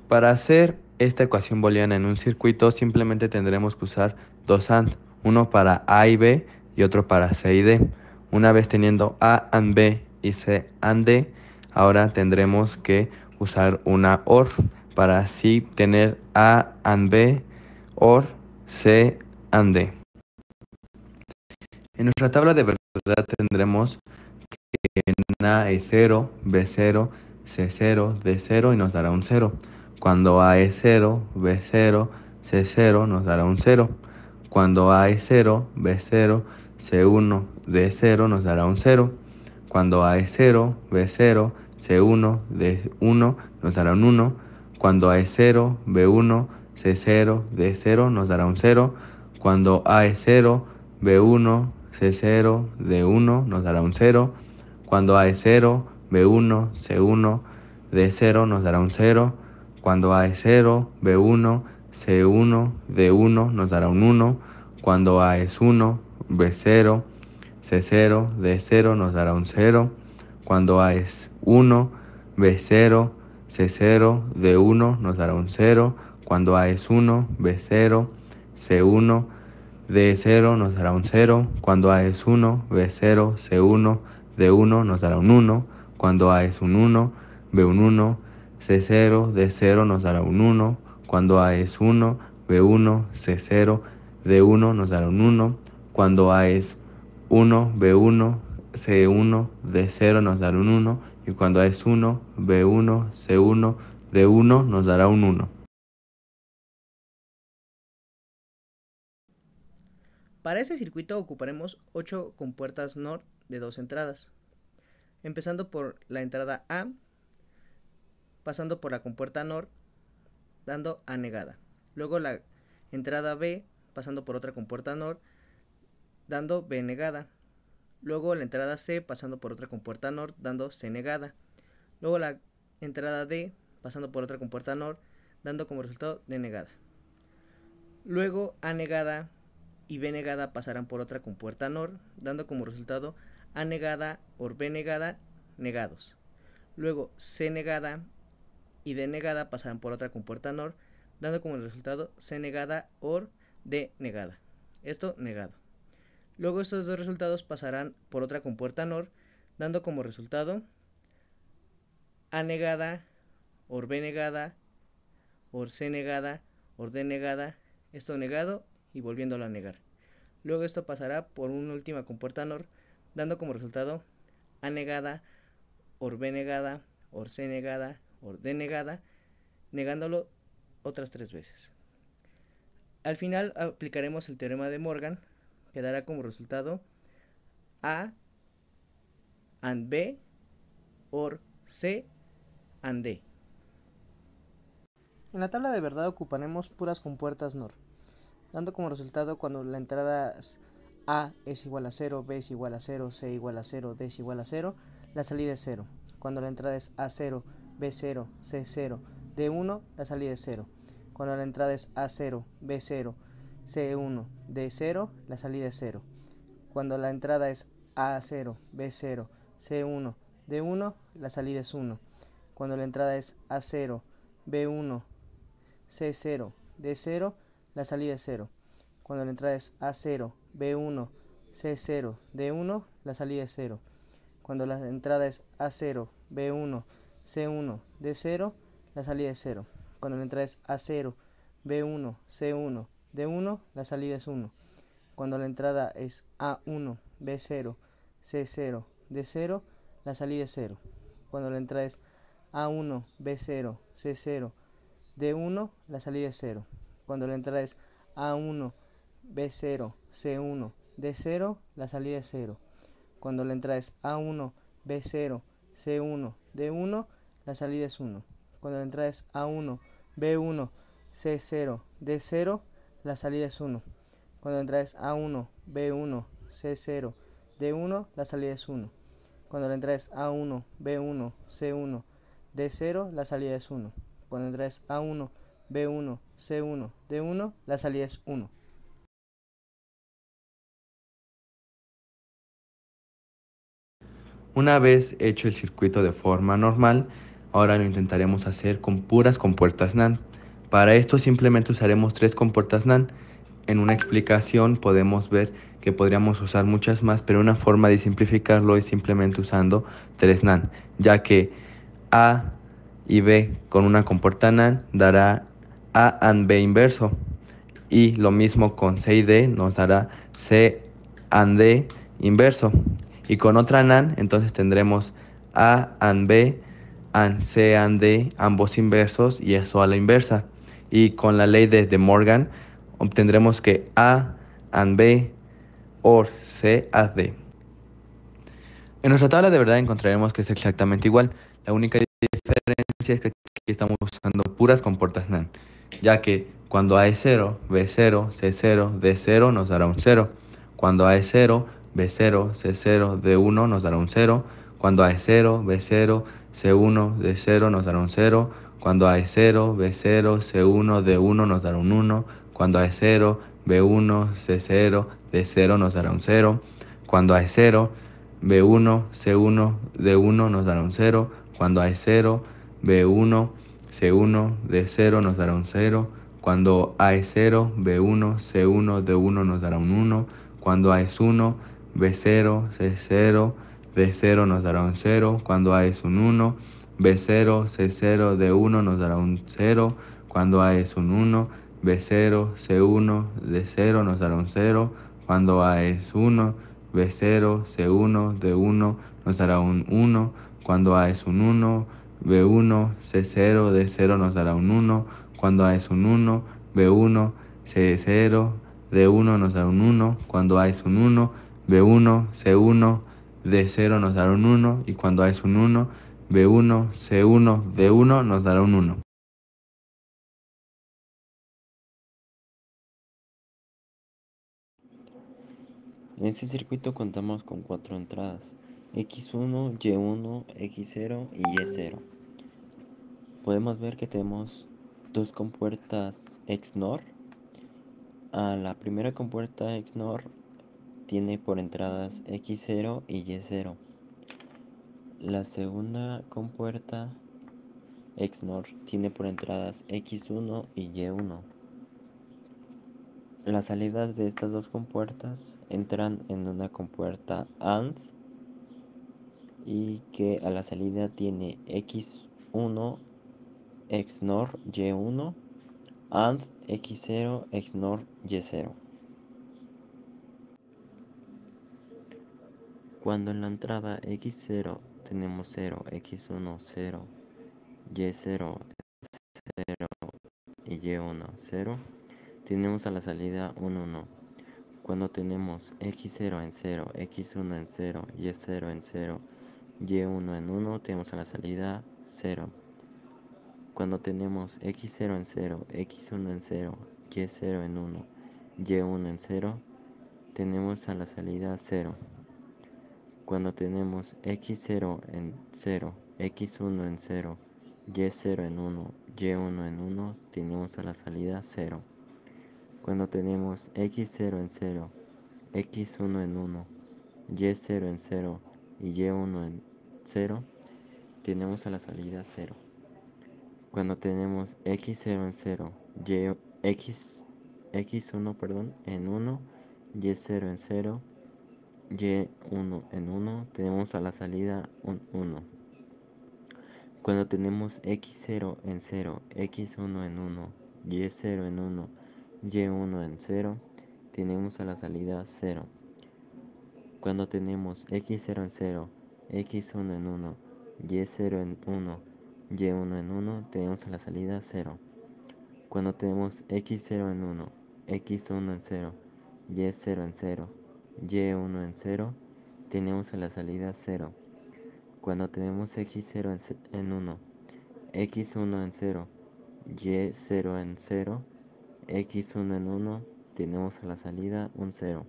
Para hacer esta ecuación booleana en un circuito, simplemente tendremos que usar dos AND, uno para A y B y otro para C y D. Una vez teniendo A and B y C and D, ahora tendremos que usar una OR para así tener A and B, OR, C and D. En nuestra tabla de verdad tendremos que en A es 0, B0, C0, D0 y nos dará un 0. Cuando A es 0, B0, C0 nos dará un 0. Cuando A es 0, B0, C1, D0 nos dará un 0. Cuando A es 0, B0, C1, D1 nos dará un 1. Cuando A es 0, B1, C0, D0 nos dará un 0. Cuando A es 0, B1, C0, D1 nos dará un 0. Cuando A es 0, B1, C1, D0 nos dará un 0. Cuando A es 0, B1, C1, D1 nos dará un 1. Cuando A es 1, B0, C0, D0 nos dará un 0. Cuando A es 1, B0, C0, D1 nos dará un 0. Cuando A es 1, B0, C1, D0 nos dará un 0. Cuando A es 1, B0, C1, D1 nos dará un 1. Cuando A es un 1, B un 1, C0, D0 nos dará un 1. Cuando A es 1, B1, C0, D1 nos dará un 1. Cuando A es 1, B1, C1, D0 nos dará un 1. Y cuando A es 1, B1, C1, D1 nos dará un 1. Para este circuito ocuparemos 8 compuertas NOR de 2 entradas, empezando por la entrada A, pasando por la compuerta NOR, dando A negada. Luego la entrada B, pasando por otra compuerta NOR, dando B negada. Luego la entrada C, pasando por otra compuerta NOR, dando C negada. Luego la entrada D, pasando por otra compuerta NOR, dando como resultado D negada. Luego A negada y B negada pasarán por otra compuerta NOR, dando como resultado A negada o B negada negados. Luego C negada y D negada pasarán por otra compuerta NOR, dando como resultado C negada o D negada. Esto negado. Luego estos dos resultados pasarán por otra compuerta NOR, dando como resultado A negada o B negada o C negada o D negada, esto negado y volviéndolo a negar. Luego esto pasará por una última compuerta NOR, dando como resultado A negada, OR B negada, OR C negada, OR D negada, negándolo otras 3 veces. Al final aplicaremos el teorema de Morgan, que dará como resultado A and B, OR C and D. En la tabla de verdad ocuparemos puras compuertas NOR, dando como resultado cuando la entrada A es igual a 0, B es igual a 0, C igual a 0, D es igual a 0, la salida es 0. Cuando la entrada es A0, B0, C0, D1, la salida es 0. Cuando la entrada es A0, B0, C1, D0, la salida es 0. Cuando la entrada es A0, B0, C1, D1, la salida es 1. Cuando la entrada es A0, B1, C0, D0, la salida es 0. Cuando la entrada es A0, B1, C0, D1, la salida es 0. Cuando la entrada es A0, B1, C1, D0, la salida es 0. Cuando la entrada es A0, B1, C1, D1, la salida es 1. Cuando la entrada es A1, B0, C0, D0, la salida es 0. Cuando la entrada es A1, B0, C0, D1, la salida es 0. Cuando la entrada es A1, B0, C1, D0, la salida es 0. Cuando la entrada es A1, B0, C1, D1, la salida es 1. Cuando la entrada es A1, B1, C0, D0, la salida es 1. Cuando la entrada es A1, B1, C0, D1, la salida es 1. Cuando la entrada es A1, B1, C1, D0, la salida es 1. Cuando la entrada es A1, B1, C1, D1, la salida es 1. Una vez hecho el circuito de forma normal, Ahora lo intentaremos hacer con puras compuertas NAND. Para esto simplemente usaremos 3 compuertas NAND. En una explicación podemos ver que podríamos usar muchas más, pero una forma de simplificarlo es simplemente usando 3 NAND, ya que A y B con una compuerta NAND dará A and B inverso. Y lo mismo con C y D nos dará C and D inverso. Y con otra NAND entonces tendremos A and B and C and D ambos inversos y eso a la inversa. Y con la ley de Morgan obtendremos que A and B or C and D. En nuestra tabla de verdad encontraremos que es exactamente igual. La única diferencia es que aquí estamos usando puras compuertas NAND, ya que cuando A es 0, B0, C0, D0 nos dará un 0. Cuando A es 0, B0, C0, D1 nos dará un 0. Cuando A es 0, B0, C1, D0 nos dará un 0. Cuando A es 0, B0, C1, D1 nos dará un 1. Cuando A es 0, B1, C0, D0 nos dará un 0. Cuando A es 0, B1, C1, D1 nos dará un 0. Cuando A es 0, B1, C1, D0 nos dará un 0. Cuando A es 0, B1, C1, D1 nos dará un 1. Cuando A es 1, B0, C0, D0 nos dará un 0. Cuando A es un 1, B0, C0, D1 nos dará un 0. Cuando A es un 1, B0, C1, D0 nos dará un 0. Cuando A es 1, B0, C1, D1 nos dará un 1. Cuando A es un 1, B1, C0, D0 nos dará un 1. Cuando A es un 1, B1, C0, D1 nos dará un 1. Cuando A es un 1, B1, C1, D0 nos dará un 1. Y cuando A es un 1, B1, C1, D1 nos dará un 1. En este circuito contamos con 4 entradas, X1, Y1, X0 y Y0. Podemos ver que tenemos 2 compuertas XNOR. La primera compuerta XNOR tiene por entradas X0 y Y0. La segunda compuerta XNOR tiene por entradas X1 y Y1. Las salidas de estas 2 compuertas entran en una compuerta AND y que a la salida tiene X1 XNOR Y1 AND X0 XNOR Y0. Cuando en la entrada X0 tenemos 0, X1 0, Y0 0 y Y1 0, tenemos a la salida un 1. Cuando tenemos X0 en 0, X1 en 0, Y0 en 0, Y1 en 1, tenemos a la salida 0. Cuando tenemos X0 en 0, X1 en 0, Y0 en 1, Y1 en 0, tenemos a la salida 0. Cuando tenemos X0 en 0, X1 en 0, Y0 en 1, Y1 en 1, tenemos a la salida 0. Cuando tenemos X0 en 0, X1 en 1, Y0 en 0 y Y1 en 0, tenemos a la salida 0. Cuando tenemos X0 en 0, X1 en 1, Y0 en 0, Y1 en 1, tenemos a la salida un 1. Cuando tenemos X0 en 0, X1 en 1, Y0 en 1, Y1 en 0, tenemos a la salida 0. Cuando tenemos X0 en 0, X1 en 1, Y0 en 1, Y1 en 1, tenemos a la salida 0. Cuando tenemos X0 en 1, X1 en 0, Y0 en 0, Y1 en 0, tenemos a la salida 0. Cuando tenemos X0 en 1, X1 en 0, Y0 en 0, X1 en 1, tenemos a la salida un 0.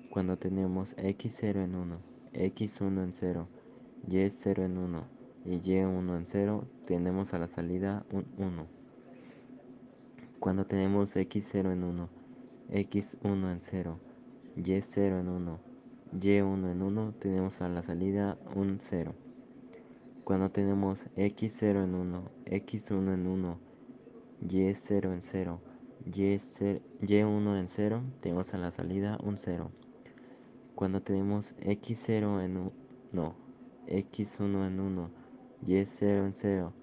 Cuando tenemos X0 en 1, X1 en 0, Y0 en 1 y Y1 en 0, tenemos a la salida un 1. Cuando tenemos X0 en 1, X1 en 0, Y0 en 1, Y1 en 1, tenemos a la salida un 0. Cuando tenemos x0 en 1, x1 en 1, y0 en 0, y1 en 0, tenemos a la salida un 0. Cuando tenemos x0 en 1, x1 en 1, y0 en 0,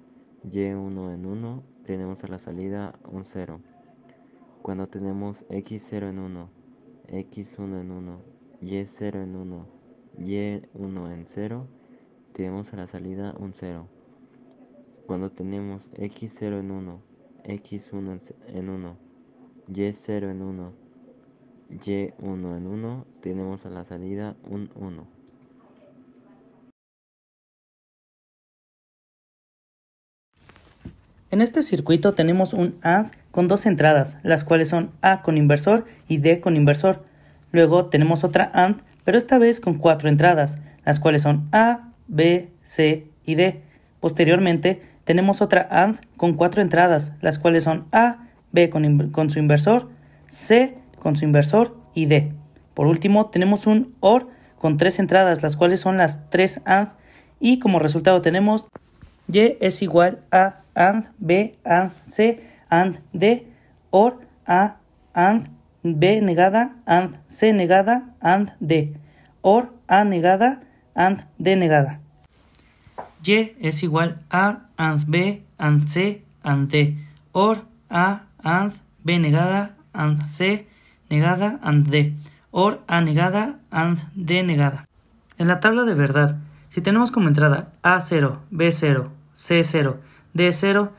y1 en 1, tenemos a la salida un 0. Cuando tenemos x0 en 1, x1 en 1, y0 en 1, y1 en 0, tenemos a la salida un 0. Cuando tenemos x0 en 1, x1 en 1, y0 en 1, y1 en 1, tenemos a la salida un 1. En este circuito tenemos un AND con dos entradas, las cuales son A con inversor y D con inversor. Luego tenemos otra AND, pero esta vez con cuatro entradas, las cuales son A, B, C y D. Posteriormente tenemos otra AND con cuatro entradas, las cuales son A, B con su inversor, C con su inversor y D. Por último tenemos un OR con tres entradas, las cuales son las tres AND, y como resultado tenemos Y es igual a AND B AND C AND D, OR A AND B negada AND C negada AND D, OR A negada AND D negada. Y es igual a AND B AND C AND D, OR A AND B negada AND C negada AND D, OR A negada AND D negada. En la tabla de verdad, si tenemos como entrada A0, B0, C0, D0,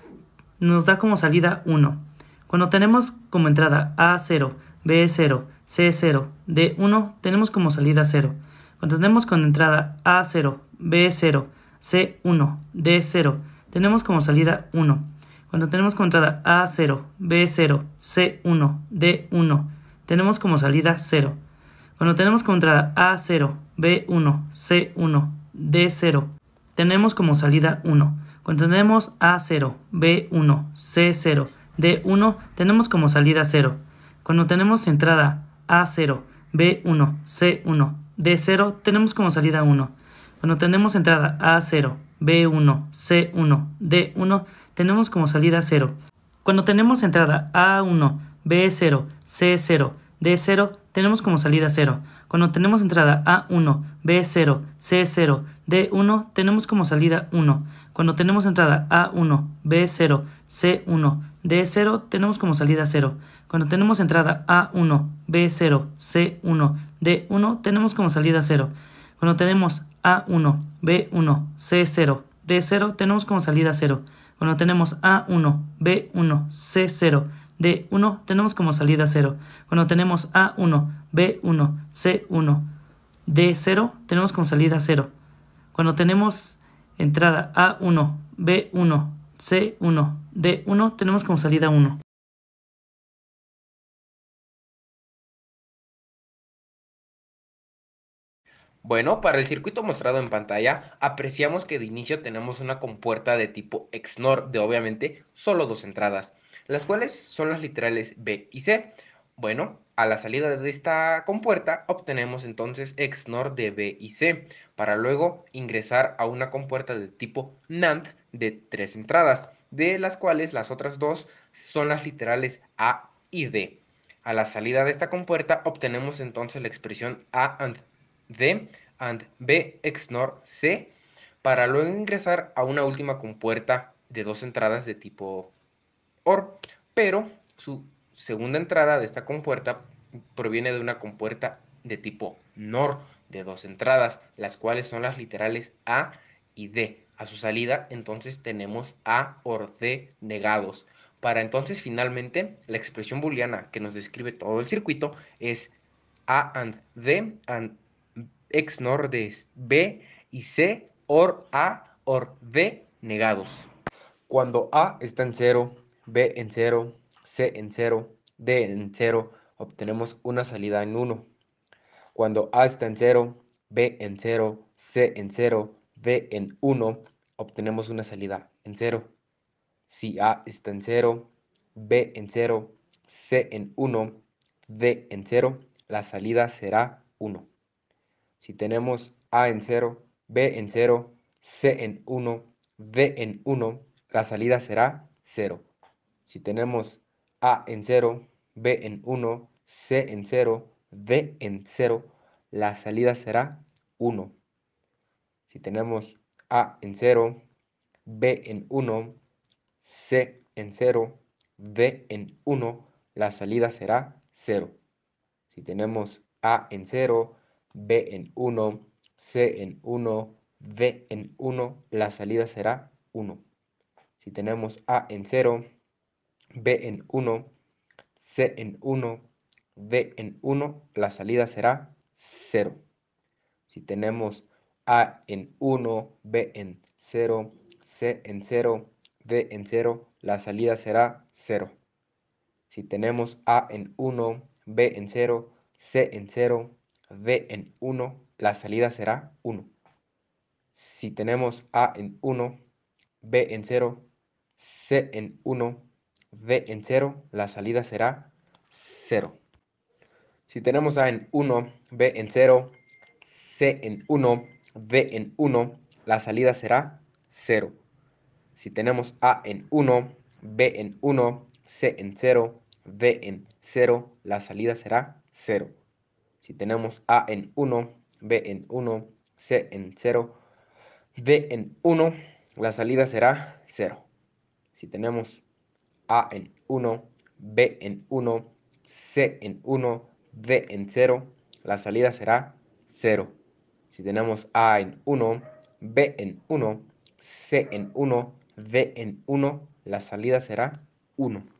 nos da como salida 1. Cuando tenemos como entrada A0, B0, C0, D1, tenemos como salida 0. Cuando tenemos como entrada A0, B0, C1, D0, tenemos como salida 1. Cuando tenemos como entrada A0, B0, C1, D1, tenemos como salida 0. Cuando tenemos como entrada A0, B1, C1, D0, tenemos como salida 1. Cuando tenemos A0, B1, C0, D1, tenemos como salida 0. Cuando tenemos entrada A0, B1, C1, D0, tenemos como salida 1. Cuando tenemos entrada A0, B1, C1, D1, tenemos como salida 0. Cuando tenemos entrada A1, B0, C0, D0, tenemos como salida 0. Cuando tenemos entrada A1, B0, C0, D1, tenemos como salida 1. Cuando tenemos entrada A1, B0, C1, D0, tenemos como salida 0. Cuando tenemos entrada A1, B0, C1, D1, tenemos como salida 0. Cuando tenemos A1, B1, C0, D0, tenemos como salida 0. Cuando tenemos A1, B1, C0, D1, tenemos como salida 0. Cuando tenemos A1, B1, C1, D0, tenemos como salida 0. Cuando tenemos entrada A1, B1, C1, D1, tenemos como salida 1. Bueno, para el circuito mostrado en pantalla, apreciamos que de inicio tenemos una compuerta de tipo XNOR de obviamente solo dos entradas, las cuales son las literales B y C. Bueno, a la salida de esta compuerta obtenemos entonces XNOR de B y C, para luego ingresar a una compuerta de tipo NAND de tres entradas, de las cuales las otras dos son las literales A y D. A la salida de esta compuerta obtenemos entonces la expresión A and D and B XNOR C, para luego ingresar a una última compuerta de dos entradas de tipo OR, pero su segunda entrada de esta compuerta proviene de una compuerta de tipo NOR de dos entradas, las cuales son las literales A y D. A su salida entonces tenemos A OR D negados. Para entonces finalmente la expresión booleana que nos describe todo el circuito es A and D and XNOR de B y C OR A OR D negados. Cuando A está en 0, B en 0, C en 0, D en 0, obtenemos una salida en 1. Cuando A está en 0, B en 0, C en 0, D en 1, obtenemos una salida en 0. Si A está en 0, B en 0, C en 1, D en 0, la salida será 1. Si tenemos A en 0, B en 0, C en 1, D en 1, la salida será 0. Si tenemos A en 0, B en 1, C en 0, D en 0, la salida será 1. Si tenemos A en 0, B en 1, C en 0, D en 1, la salida será 0. Si tenemos A en 0, B en 1, C en 1, D en 1, la salida será 1. Si tenemos A en 0, B en 1, C en 1, D en 1, la salida será 0. Si tenemos A en 1, B en 0, C en 0, D en 0, la salida será 0. Si tenemos A en 1, B en 0, C en 0, D en 1, la salida será 1. Si tenemos A en 1, B en 0, C en 1, D en 0, la salida será 0. Si tenemos A en 1, B en 0, C en 1, D en 1, la salida será 0. Si tenemos A en 1, B en 1, C en 0, D en 0, la salida será 0. Si tenemos A en 1, B en 1, C en 0, D en 1, la salida será 0. Si tenemos A en 1, B en 1, C en 1, D en 0, la salida será 0. Si tenemos A en 1, B en 1, C en 1, D en 1, la salida será 1.